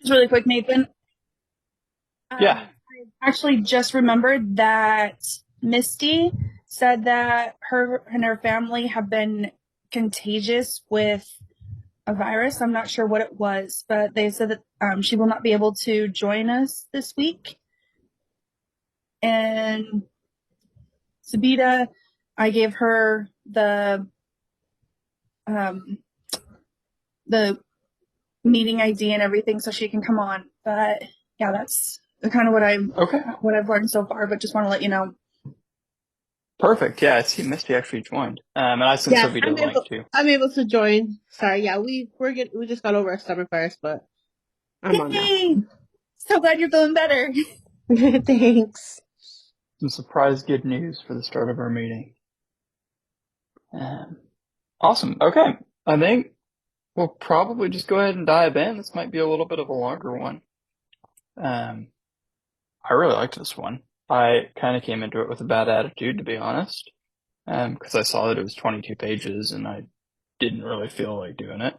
Just really quick, Nathan. Yeah. I actually just remembered that Misty said that her and her family have been contagious with a virus. I'm not sure what it was, but they said that she will not be able to join us this week. And Sabita, I gave her um, the meeting ID and everything so she can come on. But yeah, that's kind of Okay. what I've learned so far. But just want to let you know. Perfect. Yeah, I see Misty actually joined. And I sent Yes, Sophie the link too. I'm able to join. Sorry, yeah, we just got over a stomach virus, but I'm on now. Yay! So glad you're feeling better. Thanks. Some surprise good news for the start of our meeting. Um, awesome. Okay. I think we'll probably just go ahead and dive in. This might be a little bit of a longer one. Um, I really liked this one. I kind of came into it with a bad attitude, to be honest, because I saw that it was 22 pages and I didn't really feel like doing it.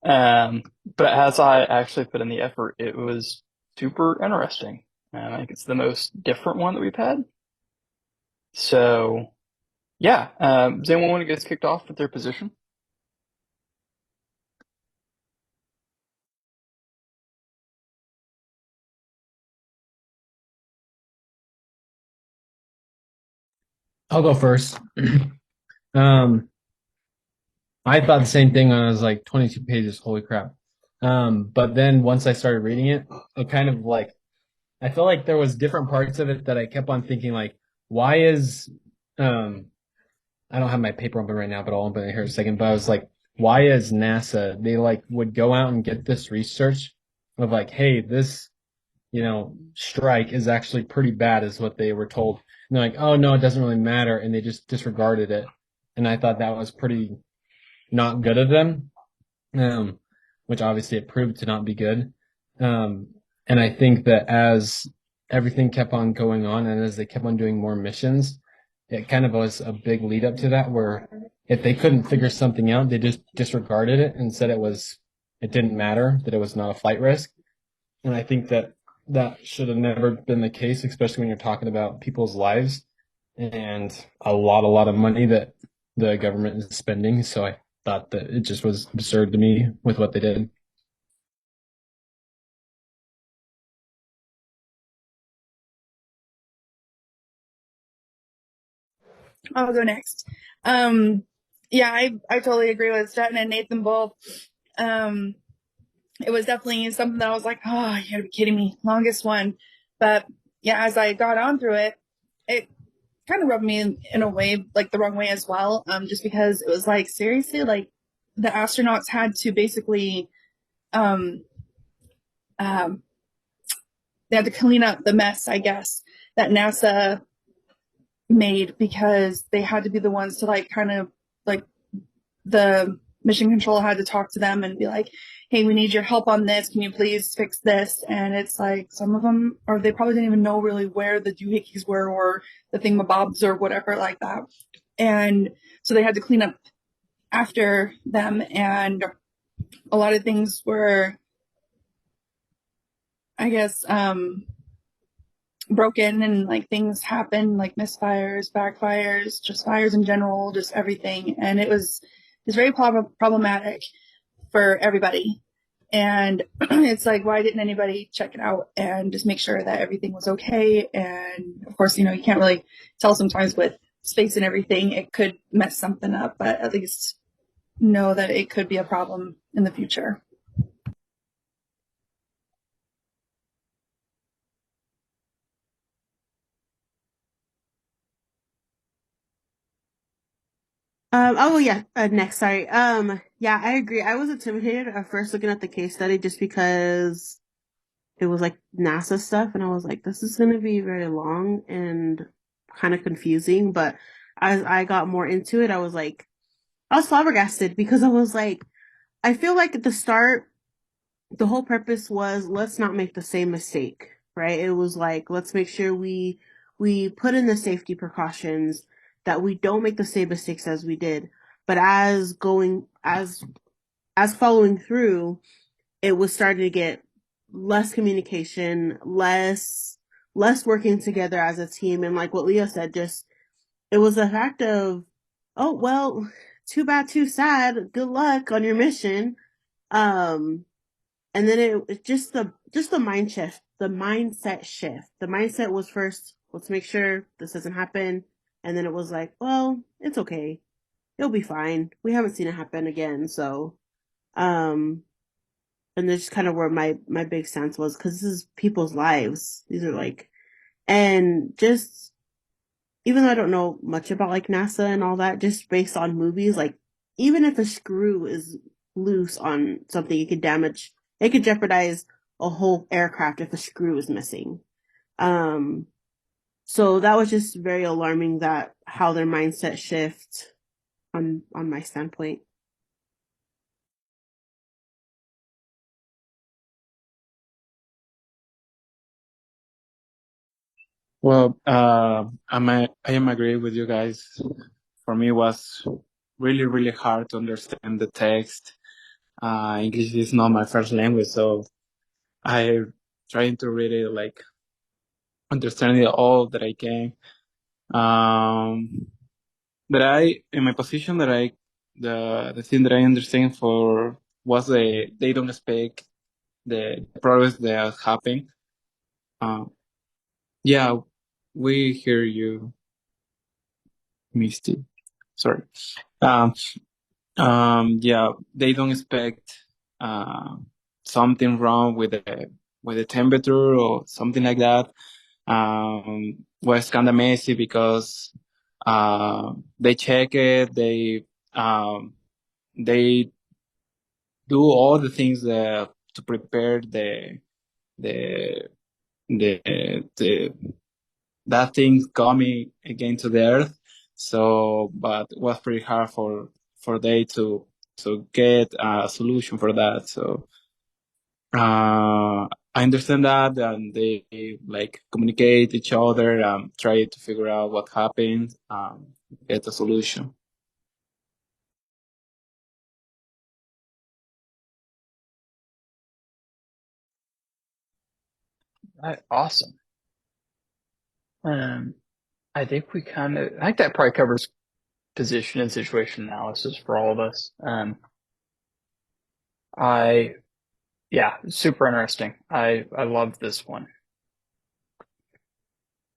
But as I actually put in the effort, it was super interesting. I think it's the most different one that we've had. So, yeah. Does anyone want to get us kicked off with their position? I'll go first. Um, I thought the same thing when I was like 22 pages. Holy crap. But then once I started reading it, it kind of like, I felt like there was different parts of it that I kept on thinking like, why is, um, I don't have my paper open right now, but I'll open it here in a second. But I was like, why is NASA, they like would go out and get this research of like, hey, this, strike is actually pretty bad is what they were told. And they're like, oh no, it doesn't really matter. And they just disregarded it. And I thought that was pretty not good of them, um, which obviously it proved to not be good. Um, and I think that as everything kept on going on and as they kept on doing more missions, it kind of was a big lead up to that where if they couldn't figure something out, they just disregarded it and said it didn't matter, that it was not a flight risk. And I think that that should have never been the case, especially when you're talking about people's lives and a lot of money that the government is spending. So I thought that it just was absurd to me with what they did. I'll go next. Um, yeah, I totally agree with Stetton and Nathan both. Um, it was definitely something that I was like, oh, you gotta be kidding me. Longest one. But yeah, as I got on through it, it kind of rubbed me in a way, like the wrong way as well. Just because it was like, seriously, like the astronauts had to basically, um, um, they had to clean up the mess, I guess, that NASA made because they had to be the ones to like kind of like the mission control had to talk to them and be like, hey, we need your help on this. Can you please fix this? And it's like some of them, or they probably didn't even know really where the doohickeys were or the thingamabobs or whatever like that. And so they had to clean up after them. And a lot of things were, I guess, broken and like things happen like misfires, backfires, just fires in general, just everything. And it's very problematic for everybody. And it's like, why didn't anybody check it out and just make sure that everything was okay? And of course, you can't really tell sometimes with space and everything, it could mess something up, but at least know that it could be a problem in the future. Oh yeah, next, sorry. Yeah, I agree. I was intimidated at first looking at the case study just because it was like NASA stuff, and I was like, this is going to be very long and kind of confusing. But as I got more into it, I was flabbergasted because I was like, I feel like at the start, the whole purpose was let's not make the same mistake, right? It was like let's make sure we put in the safety precautions that we don't make the same mistakes as we did. But as following through, it was starting to get less communication, less working together as a team. And like what Leah said, just it was a fact of, oh well, too bad, too sad. Good luck on your mission. Um, and then it just the mind shift, the mindset shift. The mindset was first, let's make sure this doesn't happen, and then it was like, well, it's okay, it'll be fine. We haven't seen it happen again, so um, and this is kind of where my big stance was because this is people's lives. These are like, and just even though I don't know much about like NASA and all that, just based on movies, like even if a screw is loose on something, it could jeopardize a whole aircraft if a screw is missing. Um, so that was just very alarming that how their mindset shift on my standpoint. Well, I am agree with you guys. For me, it was really, really hard to understand the text. English is not my first language, so I trying to read it like understanding all that I can. Um, that I in my position that I the thing that I understand for was they don't expect the progress that happen. Um, yeah, we hear you, Misty. Sorry. Um, yeah, they don't expect uh, something wrong with the temperature or something like that. Was kind of messy because they check it, they do all the things to prepare the the that thing coming again to the earth. So, but it was pretty hard for they to get a solution for that. So, I understand that, and they like communicate each other, try to figure out what happened, get a solution. Right, awesome. I think I think that probably covers position and situation analysis for all of us. Yeah, super interesting. I love this one.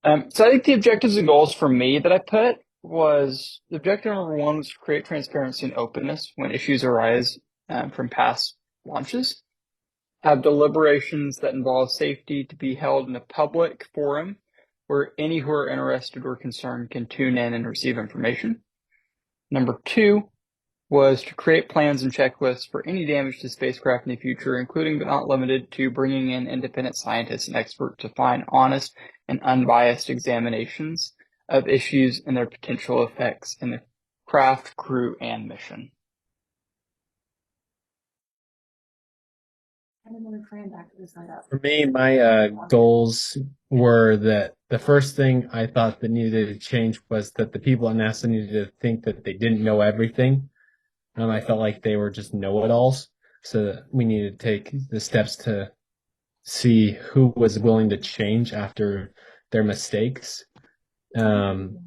So I think the objectives and goals for me that I put was objective number one was to create transparency and openness when issues arise from past launches. Have deliberations that involve safety to be held in a public forum where any who are interested or concerned can tune in and receive information. Number two was to create plans and checklists for any damage to spacecraft in the future, including but not limited to bringing in independent scientists and experts to find honest and unbiased examinations of issues and their potential effects in the craft, crew, and mission. For me, my goals were that the first thing I thought that needed to change was that the people at NASA needed to think that they didn't know everything. I felt like they were just know-it-alls. So we needed to take the steps to see who was willing to change after their mistakes, and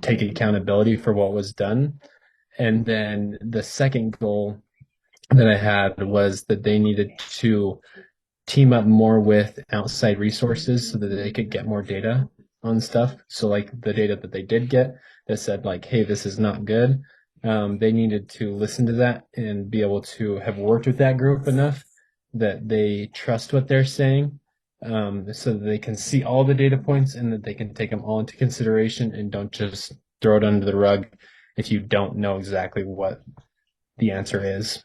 take accountability for what was done. And then the second goal that I had was that they needed to team up more with outside resources so that they could get more data on stuff. So like the data that they did get that said like, hey, this is not good. They needed to listen to that and be able to have worked with that group enough that they trust what they're saying, so that they can see all the data points and that they can take them all into consideration and don't just throw it under the rug if you don't know exactly what the answer is.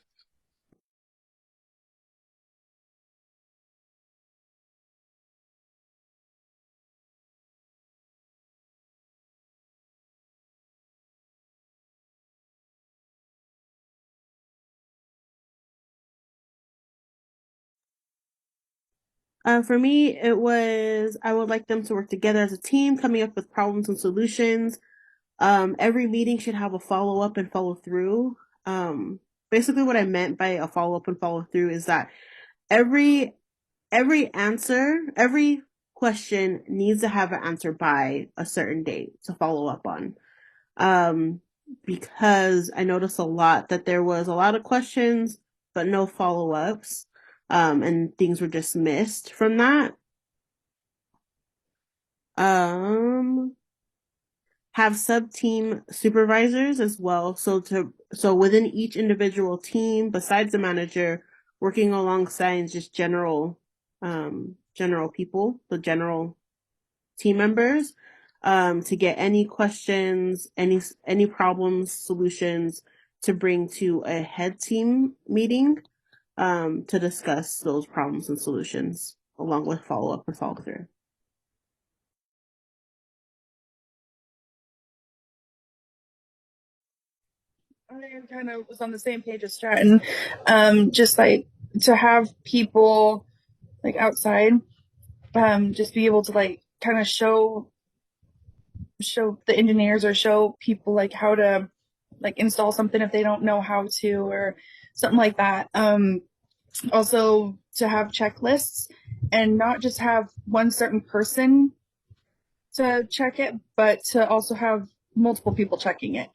For me, it was I would like them to work together as a team, coming up with problems and solutions. Every meeting should have a follow up and follow through. Basically, what I meant by a follow up and follow through is that every every question needs to have an answer by a certain date to follow up on. Because I noticed a lot that there was a lot of questions, but no follow-ups, and things were dismissed from that. Have sub-team supervisors as well. So within each individual team, besides the manager, working alongside just general people, the general team members, to get any questions, any problems, solutions to bring to a head team meeting, to discuss those problems and solutions along with follow-up and follow-through. I kind of was on the same page as Stratton. Just like to have people like outside, just be able to like kind of show the engineers or show people like how to like install something if they don't know how to or something like that. Also to have checklists and not just have one certain person to check it, but to also have multiple people checking it.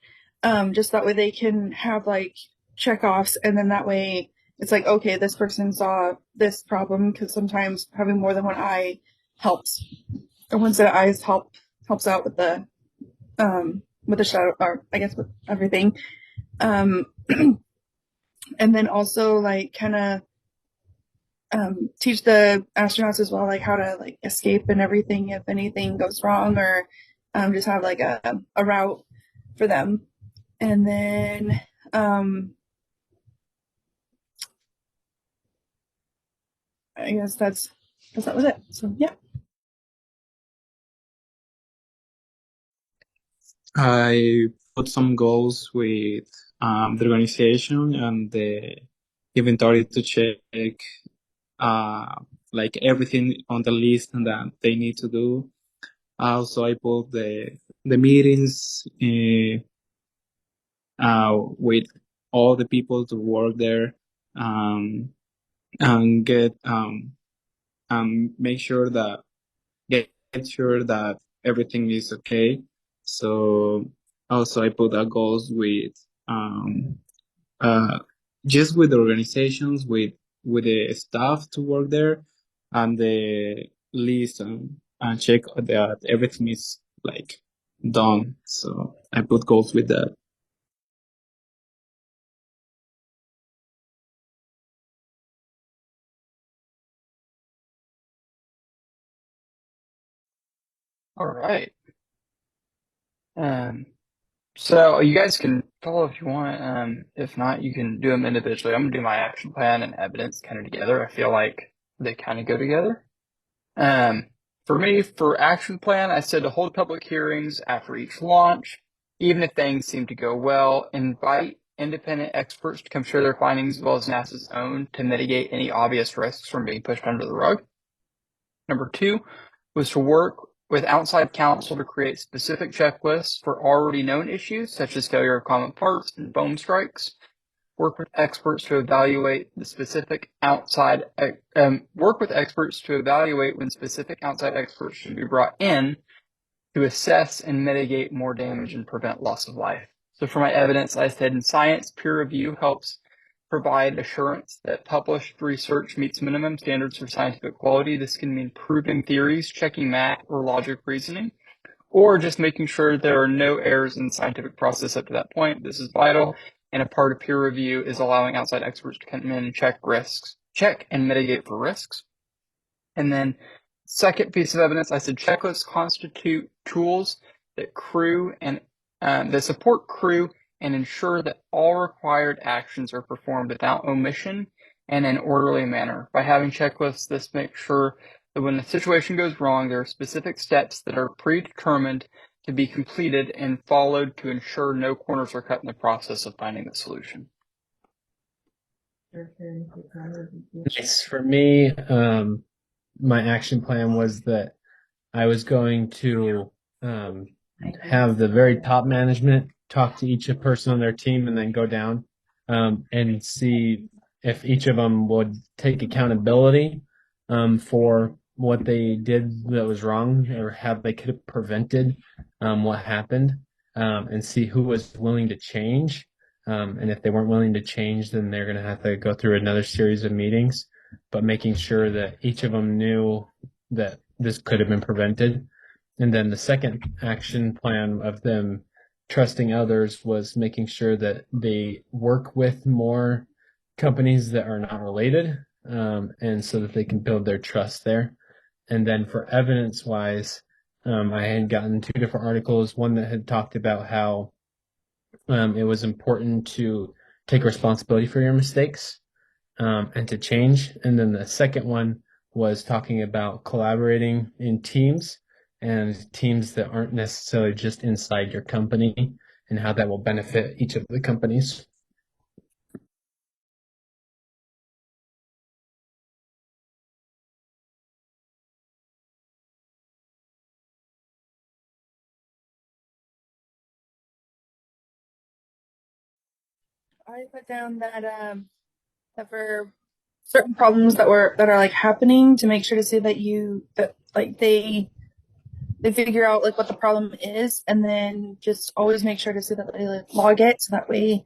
Just that way they can have like check-offs, and then that way it's like, okay, this person saw this problem, because sometimes having more than one eye helps, or one set of eyes helps out with the shadow, or I guess with everything. And then also like kind of teach the astronauts as well, like how to like escape and everything if anything goes wrong, or just have like a route for them. And then I guess that was it. So yeah. I put some goals with the organization and the inventory to check like everything on the list that they need to do. Also, I put the meetings with all the people to work there, and make sure that get sure that everything is okay. So also I put goals with uh, just with the organizations, with the staff to work there, and the list, and check that everything is like done. So I put goals with that. All right. So you guys can follow if you want. If not, you can do them individually. I'm gonna do my action plan and evidence kind of together. I feel like they kind of go together. For me, for action plan, I said to hold public hearings after each launch, even if things seem to go well. Invite independent experts to come share their findings as well as NASA's own to mitigate any obvious risks from being pushed under the rug. Number 2 was to work with outside counsel to create specific checklists for already known issues, such as failure of common parts and foam strikes. Work with experts to evaluate when specific outside experts should be brought in to assess and mitigate more damage and prevent loss of life. So for my evidence, I said in science, peer review helps provide assurance that published research meets minimum standards for scientific quality. This can mean proving theories, checking math or logic reasoning, or just making sure there are no errors in the scientific process up to that point. This is vital, and a part of peer review is allowing outside experts to come in and check and mitigate for risks. And then second piece of evidence, I said checklists constitute tools that that support crew and ensure that all required actions are performed without omission and in an orderly manner. By having checklists, this makes sure that when the situation goes wrong, there are specific steps that are predetermined to be completed and followed to ensure no corners are cut in the process of finding the solution. Nice. For me, my action plan was that I was going to have the very top management talk to each person on their team and then go down and see if each of them would take accountability for what they did that was wrong or how they could have prevented what happened, and see who was willing to change. And if they weren't willing to change, then they're going to have to go through another series of meetings, but making sure that each of them knew that this could have been prevented. And then the second action plan of them trusting others was making sure that they work with more companies that are not related, and so that they can build their trust there. And then for evidence wise, I had gotten two different articles. One that had talked about how it was important to take responsibility for your mistakes, and to change. And then the second one was talking about collaborating in teams and teams that aren't necessarily just inside your company and how that will benefit each of the companies. I put down that for certain problems that are like happening, to make sure to see that like they figure out like what the problem is, and then just always make sure to see that they like log it, so that way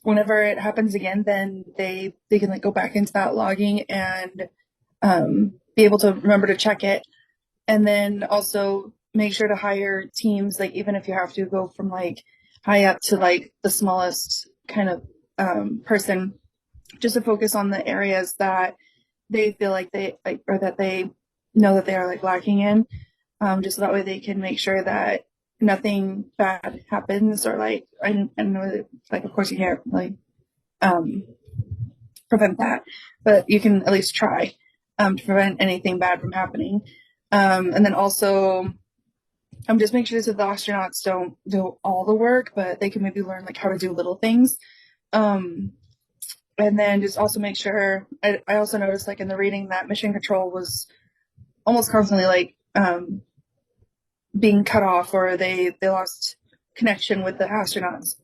whenever it happens again, then they can like go back into that logging and be able to remember to check it. And then also make sure to hire teams, like even if you have to go from like high up to like the smallest kind of person, just to focus on the areas that they feel like they like, or that they know that they are like lacking in, just so that way they can make sure that nothing bad happens. Or like I know that, like, of course you can't like um prevent that, but you can at least try to prevent anything bad from happening. And then also just make sure that the astronauts don't do all the work, but they can maybe learn like how to do little things. Um, and then just also make sure, I also noticed like in the reading that mission control was almost constantly like being cut off, or they lost connection with the astronauts.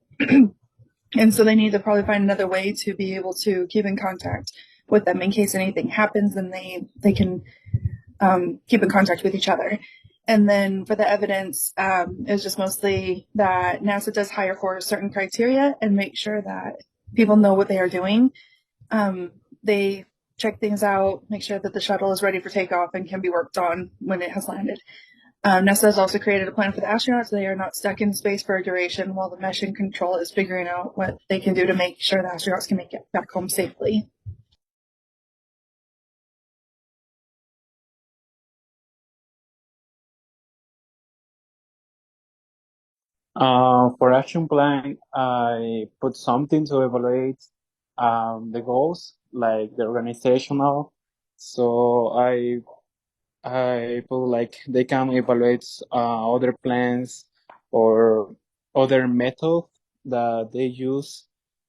And so they need to probably find another way to be able to keep in contact with them in case anything happens, and they can keep in contact with each other. And then for the evidence, it was just mostly that NASA does hire for certain criteria and make sure that people know what they are doing. They check things out, make sure that the shuttle is ready for takeoff and can be worked on when it has landed. NASA has also created a plan for the astronauts, so they are not stuck in space for a duration, while the mission control is figuring out what they can do to make sure the astronauts can make it back home safely. For action plan, I put something to evaluate the goals, like the organizational. So I put like they can evaluate other plans or other methods that they use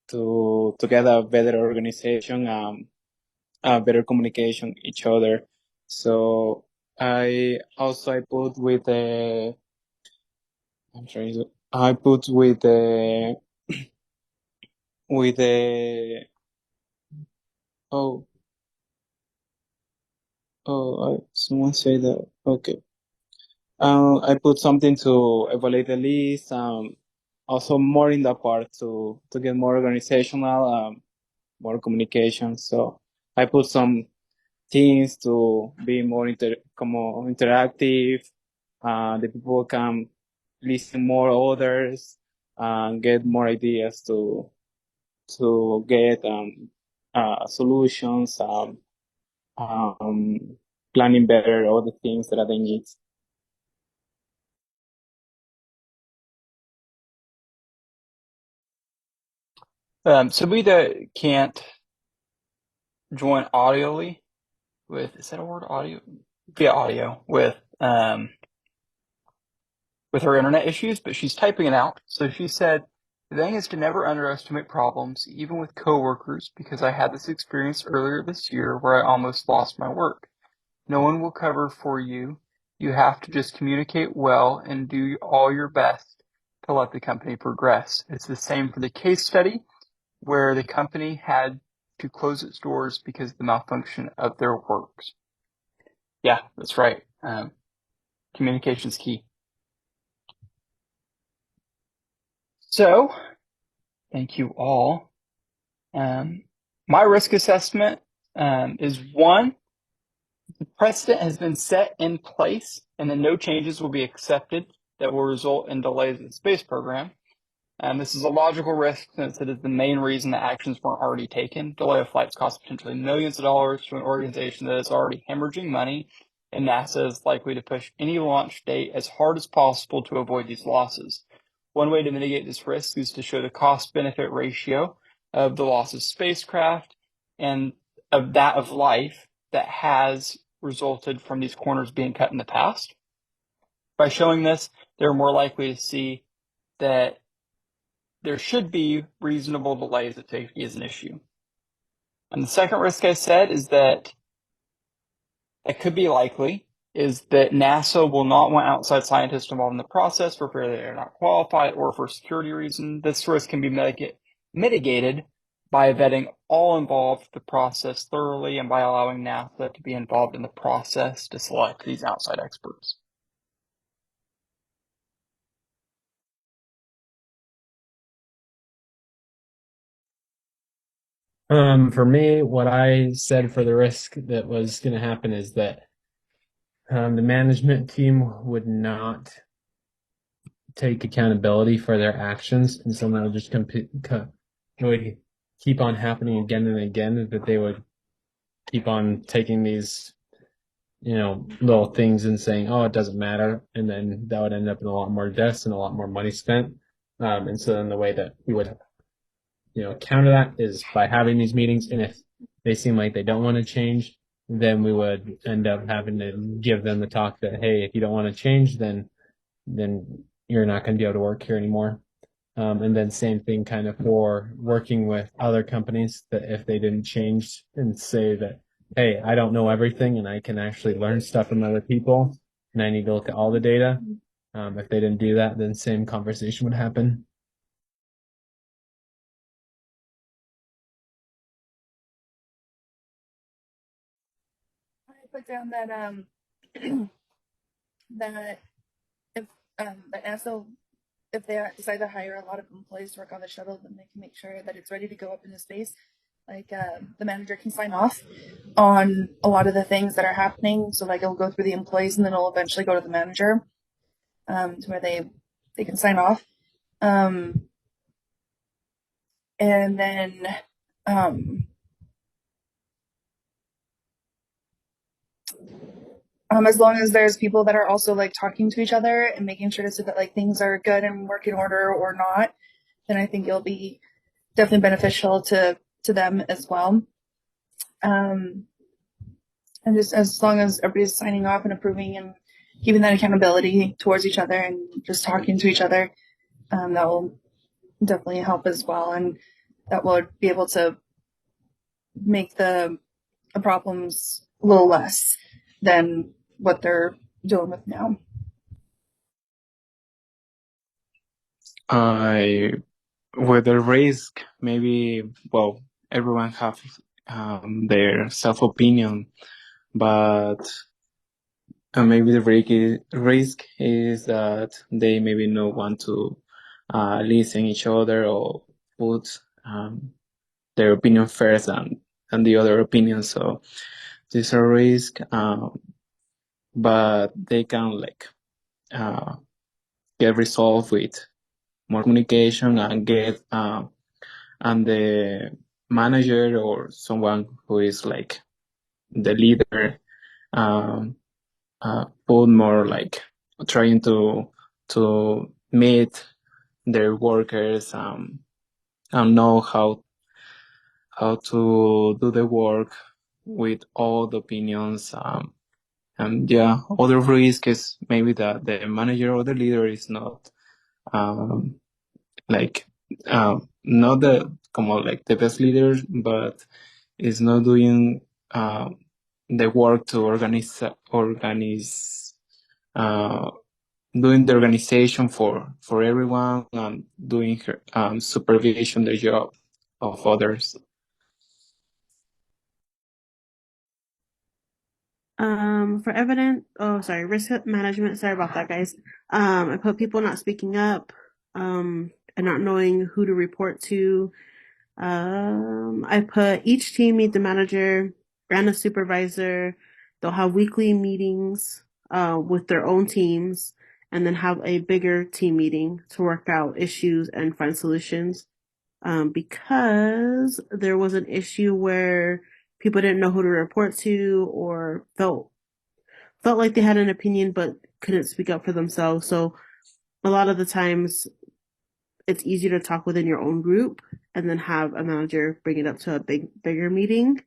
to get a better organization, better communication each other. So I put with the I'm sorry. I put with the oh someone say that okay. I put something to evaluate the list. Also more in that part to get more organizational, more communication. So I put some things to be more como interactive. The people can listen more others and get more ideas to get solutions, um, planning better all the things that they need. So we that can't join audioly with, is that a word, audio? Via audio with her internet issues, but she's typing it out. So she said, the thing is to never underestimate problems, even with coworkers, because I had this experience earlier this year where I almost lost my work. No one will cover for you. You have to just communicate well and do all your best to let the company progress. It's the same for the case study, where the company had to close its doors because of the malfunction of their works. Yeah, that's right. Communication's key. So, thank you all. My risk assessment is one, the precedent has been set in place and then no changes will be accepted that will result in delays in the space program. This is a logical risk since it is the main reason that actions weren't already taken. Delay of flights cost potentially millions of dollars to an organization that is already hemorrhaging money, and NASA is likely to push any launch date as hard as possible to avoid these losses. One way to mitigate this risk is to show the cost-benefit ratio of the loss of spacecraft and of that of life that has resulted from these corners being cut in the past. By showing this, they're more likely to see that there should be reasonable delays if safety is an issue. And the second risk I said is that it could be likely is that NASA will not want outside scientists involved in the process for fear that they're not qualified or for security reasons. This risk can be mitigated by vetting all involved with the process thoroughly and by allowing NASA to be involved in the process to select these outside experts. For me, what I said for the risk that was going to happen is that the management team would not take accountability for their actions, and so that would just it would keep on happening again and again. That they would keep on taking these, little things and saying, "Oh, it doesn't matter," and then that would end up in a lot more deaths and a lot more money spent. And so then the way that we would counter that is by having these meetings. And if they seem like they don't want to change, then we would end up having to give them the talk that, hey, if you don't want to change, then you're not going to be able to work here anymore. And then same thing kind of for working with other companies, that if they didn't change and say that, hey, I don't know everything and I can actually learn stuff from other people and I need to look at all the data. If they didn't do that, then same conversation would happen. I put down that that if that NASA, if they decide to hire a lot of employees to work on the shuttle, then they can make sure that it's ready to go up into space. Like the manager can sign off on a lot of the things that are happening. So like it'll go through the employees and then it'll eventually go to the manager, to where they can sign off. And then as long as there's people that are also like talking to each other and making sure to see that like things are good and work in order or not, then I think it'll be definitely beneficial to them as well. And just as long as everybody's signing off and approving and keeping that accountability towards each other and just talking to each other, that will definitely help as well. And that would be able to make the problems a little less than what they're dealing with now. With the risk, maybe, well, everyone have their self-opinion, but maybe the risk is that they maybe not want to listen each other or put their opinion first and the other opinion. So this is a risk, but they can get resolved with more communication and get and the manager or someone who is like the leader put more trying to meet their workers and know how to do the work with all the opinions. And yeah, other risk is maybe that the manager or the leader is not not the best leader, but is not doing the work to organize doing the organization for everyone and doing supervision the job of others. Risk management. Sorry about that, guys. I put people not speaking up, and not knowing who to report to. I put each team meet the manager and a supervisor. They'll have weekly meetings, with their own teams, and then have a bigger team meeting to work out issues and find solutions. Because there was an issue where people didn't know who to report to or felt like they had an opinion but couldn't speak up for themselves. So a lot of the times it's easier to talk within your own group and then have a manager bring it up to a bigger meeting.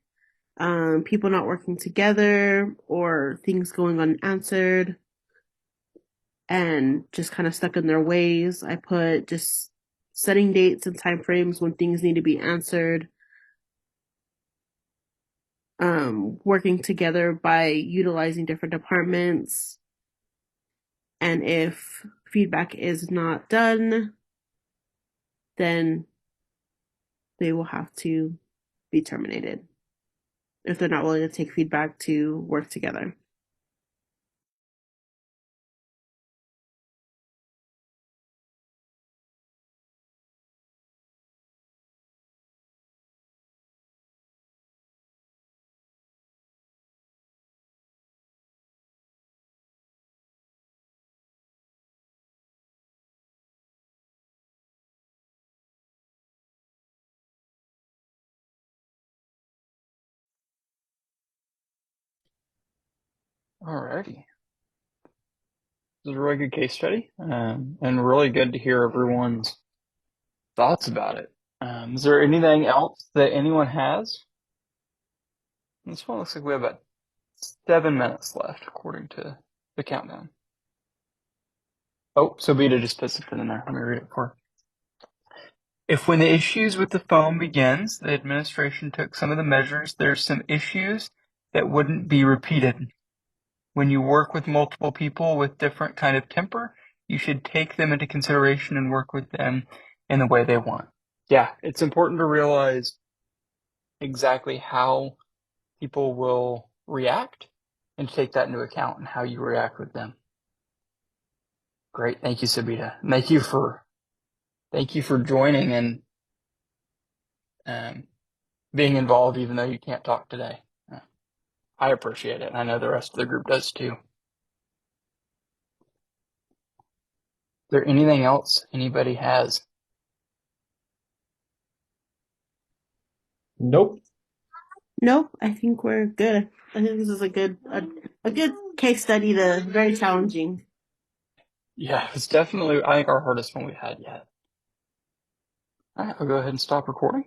People not working together or things going unanswered and just kind of stuck in their ways. I put just setting dates and time frames when things need to be answered. Working together by utilizing different departments. And if feedback is not done, then they will have to be terminated if they're not willing to take feedback to work together. Alrighty. This is a really good case study, and really good to hear everyone's thoughts about it. Is there anything else that anyone has? This one looks like we have about 7 minutes left, according to the countdown. Oh, Sobita just put something in there. Let me read it for her. If when the issues with the phone begins, the administration took some of the measures, there's some issues that wouldn't be repeated. When you work with multiple people with different kind of temper, you should take them into consideration and work with them in the way they want. Yeah, it's important to realize exactly how people will react and take that into account and how you react with them. Great. Thank you, Sabita. Thank you for joining and being involved even though you can't talk today. I appreciate it, and I know the rest of the group does too. Is there anything else anybody has? Nope. Nope, I think we're good. I think this is a good case study. Very challenging. Yeah, it's definitely, I think, our hardest one we've had yet. All right, I'll go ahead and stop recording.